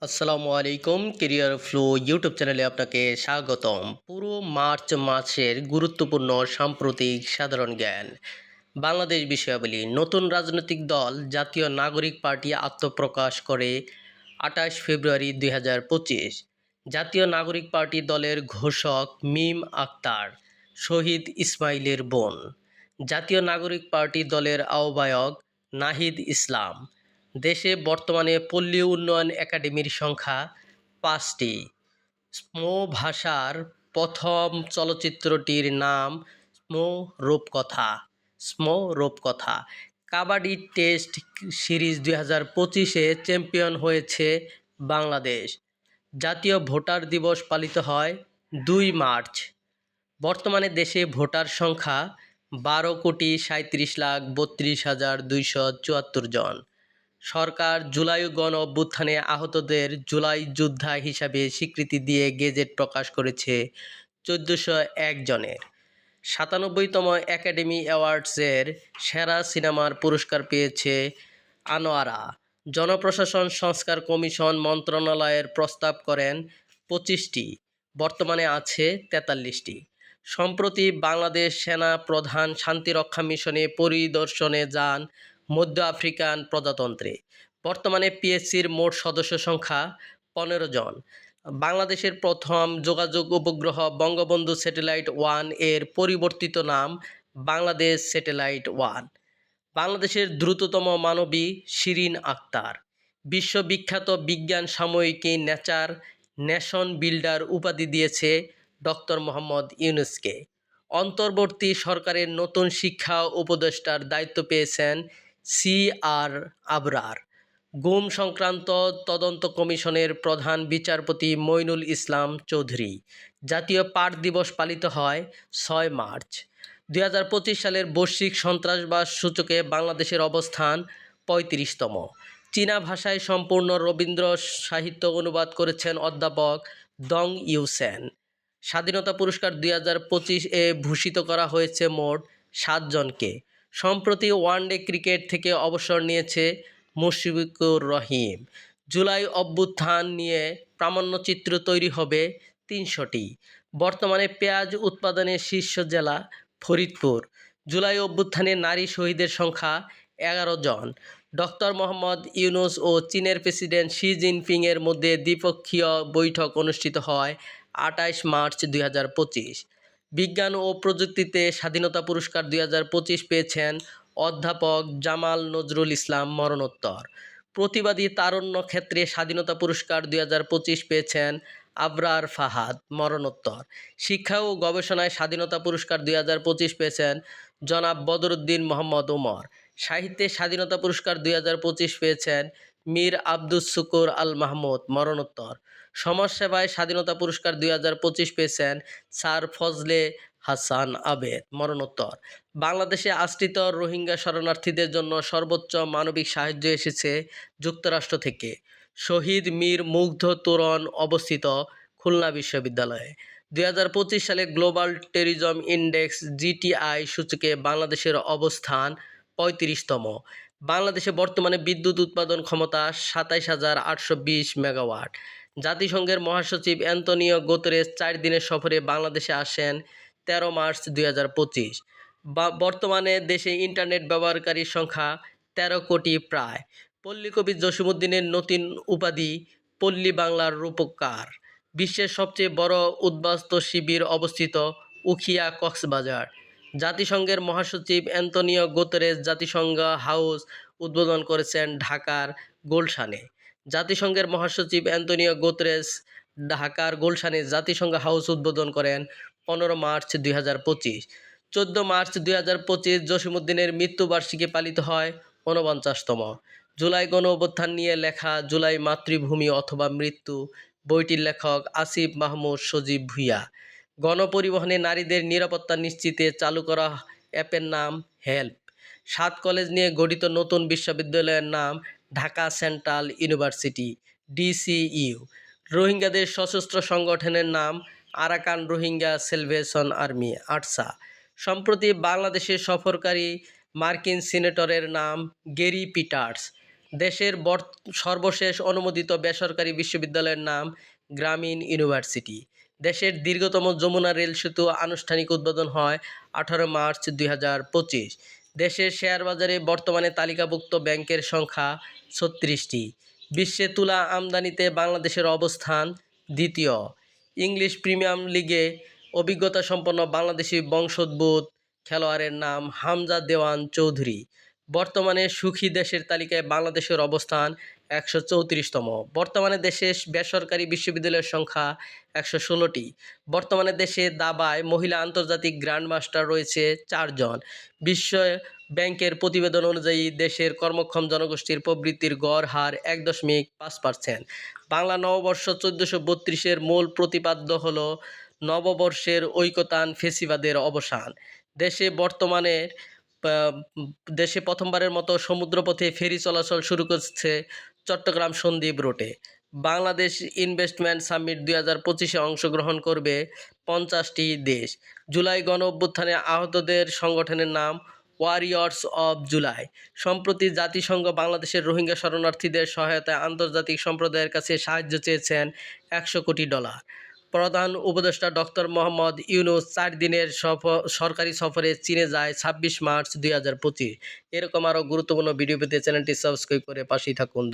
আসসালামু আলাইকুম। Career flow YouTube চ্যানেলে আপনাকে স্বাগতম। পুরো মার্চ মাসের গুরুত্বপূর্ণ সাম্প্রতিক সাধারণ জ্ঞান। বাংলাদেশ বিষয়াবলী। নতুন রাজনৈতিক দল জাতীয় নাগরিক পার্টি আত্মপ্রকাশ করে ২৮ ফেব্রুয়ারি ২০২৫। জাতীয় নাগরিক পার্টি দলের ঘোষক মিম আক্তার, শহীদ ইসমাইলের বোন। জাতীয় নাগরিক পার্টি দলের আহ্বায়ক নাহিদ ইসলাম। দেশে বর্তমানে পল্লী উন্নয়ন একাডেমির সংখ্যা ৫টি। স্মো ভাষার প্রথম চলচ্চিত্রটির নাম স্মো রূপকথা। স্মো রূপকথা। কাবাডি টেস্ট সিরিজ ২০২৫-এ চ্যাম্পিয়ন হয়েছে বাংলাদেশ। জাতীয় ভোটার দিবস পালিত হয় ২ মার্চ। বর্তমানে দেশে ভোটার সংখ্যা ১২,৩৭,৩২,২৭৪ জন। সরকার জুলাই গণ অভ্যুত্থানে আহতদের জুলাই যোদ্ধা হিসাবে স্বীকৃতি দিয়ে গেজেট প্রকাশ করেছে ১৪০১ জনের। ৯৭তম একাডেমি অ্যাওয়ার্ডসের সেরা সিনেমার পুরস্কার পেয়েছে আনোয়ারা। জনপ্রশাসন সংস্কার কমিশন মন্ত্রণালয়ের প্রস্তাব করেন ২৫টি, বর্তমানে আছে ৪৩টি। সম্প্রতি বাংলাদেশ সেনা প্রধান শান্তিরক্ষা মিশনে পরিদর্শনে যান মধ্য আফ্রিকান প্রজাতন্ত্রে। বর্তমানে পিএসসির মোট সদস্য সংখ্যা ১৫ জন। বাংলাদেশের প্রথম যোগাযোগ উপগ্রহ বঙ্গবন্ধু স্যাটেলাইট-১ এর পরিবর্তিত নাম বাংলাদেশ স্যাটেলাইট-১। বাংলাদেশের দ্রুততম মানবী শিরিন আক্তার। বিশ্ববিখ্যাত বিজ্ঞান সাময়িকী নেচার নেশন বিল্ডার উপাধি দিয়েছে ডক্টর মোহাম্মদ ইউনূসকে। অন্তর্বর্তী সরকারের নতুন শিক্ষা উপদেষ্টার দায়িত্ব পেয়েছেন সি.আর. আবরার। গুম সংক্রান্ত তদন্ত কমিশনের প্রধান বিচারপতি মইনুল ইসলাম চৌধুরী। জাতীয় পাট দিবস পালিত হয় ৬ মার্চ। ২০২৫ সালের বৈশ্বিক সন্ত্রাসবাদ সূচকে বাংলাদেশের অবস্থান ৩৫তম। চীনা ভাষায় সম্পূর্ণ রবীন্দ্র সাহিত্য অনুবাদ করেছেন অধ্যাপক দং ইউসেন। স্বাধীনতা পুরস্কার ২০২৫-এ ভূষিত করা হয়েছে মোট ৭ জনকে। সম্প্রতি ওয়ানডে ক্রিকেট থেকে অবসর নিয়েছে মুশফিকুর রহিম। জুলাই অভ্যুত্থান নিয়ে প্রামাণ্যচিত্র তৈরি হবে ৩০০টি। বর্তমানে পেঁয়াজ উৎপাদনের শীর্ষ জেলা ফরিদপুর। জুলাই অভ্যুত্থানে নারী শহীদের সংখ্যা ১১ জন। ডক্টর মোহাম্মদ ইউনূস ও চীনের প্রেসিডেন্ট শি জিনপিংয়ের মধ্যে দ্বিপক্ষীয় বৈঠক অনুষ্ঠিত হয় ২৮ মার্চ ২০২৫। বিজ্ঞান ও প্রযুক্তিতে স্বাধীনতা পুরস্কার ২০২৫ পেয়েছেন অধ্যাপক জামাল নজরুল ইসলাম মরণোত্তর। প্রতিবাদী তারুণ্য ক্ষেত্রে স্বাধীনতা পুরস্কার ২০২৫ পেয়েছেন আবরার ফাহাদ মরণোত্তর। শিক্ষা ও গবেষণায় স্বাধীনতা পুরস্কার ২০২৫ পেয়েছেন জনাব বদরুদ্দিন মোহাম্মদ ওমর। সাহিত্যে স্বাধীনতা পুরস্কার ২০২৫ পেয়েছেন মীর আব্দুস শুকুর আল মাহমুদ মরণোত্তর। সমাজসেবায় স্বাধীনতা পুরস্কার ২০২৫ পেয়েছেন স্যার ফজলে হাসান আবেদ মরণোত্তর। বাংলাদেশে আশ্রিত রোহিঙ্গা শরণার্থীদের জন্য সর্বোচ্চ মানবিক সাহায্য এসেছে যুক্তরাষ্ট্র থেকে। শহীদ মীর মুগ্ধ তোরণ অবস্থিত খুলনা বিশ্ববিদ্যালয়ে। ২০২৫ সালে গ্লোবাল টেরিজম ইন্ডেক্স জিটিআই সূচকে বাংলাদেশের অবস্থান ৩৫তম। বাংলাদেশে বর্তমানে বিদ্যুৎ উৎপাদন ক্ষমতা ২৭,৮২০ মেগাওয়াট। জাতিসংঘের মহাসচিব অ্যান্তোনিও গুতেরেস ৪ দিনের সফরে বাংলাদেশে আসেন ১৩ মার্চ ২০২৫। বর্তমানে দেশে ইন্টারনেট ব্যবহারকারীর সংখ্যা ১৩ কোটি প্রায়। পল্লীকবি জসীমউদ্দীনের নতুন উপাধি পল্লী বাংলার রূপকার। বিশ্বের সবচেয়ে বড় উদ্বাস্তু শিবির অবস্থিত উখিয়া কক্সবাজার। জাতিসংঘের মহাসচিব অ্যান্তোনিও গুতেরেস জাতিসংঘ হাউস উদ্বোধন করেছেন ঢাকার গুলশানে। জাতিসংঘের মহাসচিব অ্যান্তোনিও গুতেরেস ঢাকার গুলশানে জাতিসংঘ হাউস উদ্বোধন করেন ১৫ মার্চ ২০২৫। ১৪ মার্চ ২০২৫ জসীমউদ্দীনের মৃত্যুবার্ষিকী পালিত হয় ৪৯তম। জুলাই গণ অভ্যুত্থান নিয়ে লেখা জুলাই মাতৃভূমি অথবা মৃত্যু বইটির লেখক আসিফ মাহমুদ সজীব ভূঁইয়া। গণপরিবহনে নারীদের নিরাপত্তা নিশ্চিতে চালু করা অ্যাপের নাম হেল্প। ৭ কলেজ নিয়ে গঠিত নতুন বিশ্ববিদ্যালয়ের নাম ঢাকা সেন্ট্রাল ইউনিভার্সিটি ডিসিইউ। রোহিঙ্গাদের সশস্ত্র সংগঠনের নাম Arakan Rohingya salvation army ARSA. সম্প্রতি বাংলাদেশে সফরকারী মার্কিন সিনেটরের নাম গ্যারি পিটার্স। দেশের সর্বশেষ অনুমোদিত বেসরকারি বিশ্ববিদ্যালয়ের নাম গ্রামীণ ইউনিভার্সিটি। দেশের দীর্ঘতম যমুনা রেল সেতু আনুষ্ঠানিক উদ্বোধন হয় 18 মার্চ 2025। দেশের শেয়ার বাজারে বর্তমানে তালিকাভুক্ত ব্যাংকের সংখ্যা 36টি। বিশ্বে তুলা আমদানিতে বাংলাদেশের অবস্থান দ্বিতীয়। ইংলিশ প্রিমিয়ার লিগে অভিজ্ঞতা সম্পন্ন বাংলাদেশি বংশোদ্ভূত খেলোয়াড়ের নাম হামজা দেওয়ান চৌধুরী। বর্তমানে সুখী দেশের তালিকায় বাংলাদেশের অবস্থান 134তম। বর্তমানে দেশে বেসরকারি বিশ্ববিদ্যালয়ের সংখ্যা 116টি। বর্তমানে দেশে দাবায় মহিলা আন্তর্জাতিক গ্র্যান্ডমাস্টার রয়েছে 4 জন। বিশ্ব ব্যাংকের প্রতিবেদন অনুযায়ী দেশের কর্মক্ষম জনগোষ্ঠীর প্রবৃদ্ধির গড় হার 1.5%। বাংলা নববর্ষ 1432-এর মূল প্রতিপাদ্য হল নববর্ষের ঐকতান ফেসিবাদের অবসান। দেশে প্রথমবারের মতো সমুদ্রপথে ফেরি চলাচল শুরু করছে চট্টগ্রাম সন্দ্বীপ রুটে। বাংলাদেশ ইনভেস্টমেন্ট সামিট 2025-এ অংশগ্রহণ করবে 50টি দেশ। জুলাই গণ অভ্যুত্থানে আহতদের সংগঠনের নাম ওয়ারিয়র্স অব জুলাই। সম্প্রতি জাতিসংঘ বাংলাদেশের রোহিঙ্গা শরণার্থীদের সহায়তায় আন্তর্জাতিক সম্প্রদায়ের কাছে সাহায্য চেয়েছেন $100 কোটি। প্রধান উপদেষ্টা ডক্টর মোহাম্মদ ইউনূস 4 দিনের সরকারি সফরে চীনে যায় 26 মার্চ 2025। এরকম আরও গুরুত্বপূর্ণ ভিডিও পেতে চ্যানেলটি সাবস্ক্রাইব করে পাশেই থাকুন।